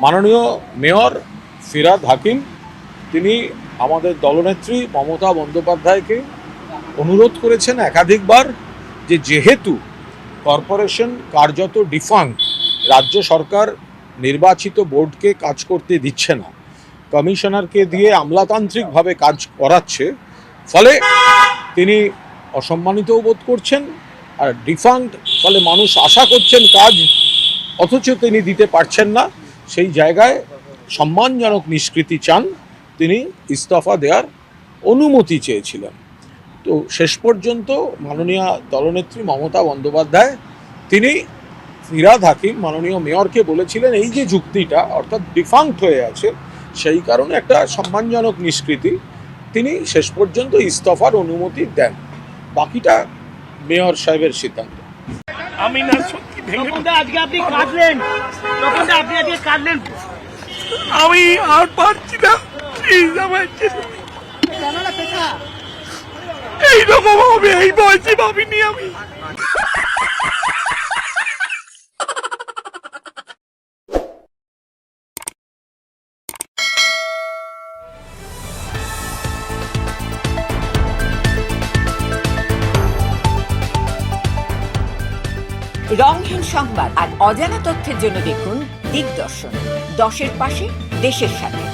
মাননীয় মেয়র ফিরহাদ হাকিম তিনি আমাদের দলনেত্রী মমতা বন্দ্যোপাধ্যায়কে অনুরোধ করেছেন একাধিকবার যে যেহেতু কর্পোরেশন কার্যত ডিফাঙ্ক, রাজ্য সরকার নির্বাচিত বোর্ডকে কাজ করতে দিচ্ছে না, কমিশনারকে দিয়ে আমলাতান্ত্রিকভাবে কাজ করাচ্ছে, ফলে তিনি অসম্মানিতও বোধ করছেন। আর ডিফাঙ্ক ফলে মানুষ আশা করছেন কাজ, অথচ তিনি দিতে পারছেন না। সেই জায়গায় সম্মানজনক নিষ্কৃতি চান, তিনি ইস্তফা দেওয়ার অনুমতি চেয়েছিলেন। তো শেষ পর্যন্ত মাননীয় দলনেত্রী মমতা বন্দ্যোপাধ্যায় তিনি ফিরহাদ হাকিম মাননীয় মেয়রকে বলেছিলেন এই যে যুক্তিটা অর্থাৎ ডিফাঙ্কড হয়ে আছে, সেই কারণে একটা সম্মানজনক নিষ্কৃতি, তিনি শেষ পর্যন্ত ইস্তফার অনুমতি দেন। বাকিটা মেয়র সাহেবের সিদ্ধান্ত। আমি না সত্যি আজকে আপনি কাটলেন, তখন আপনি আজকে কাটলেন, আমি আর পারছি না, প্লিজ আমার এইরকম হবে এই বয়সে ভাবিনি আমি। রংহীন সংবাদ আর অজানা তথ্যের জন্য দেখুন দিগদর্শন, 10-এর পাশে, দেশের সাথে।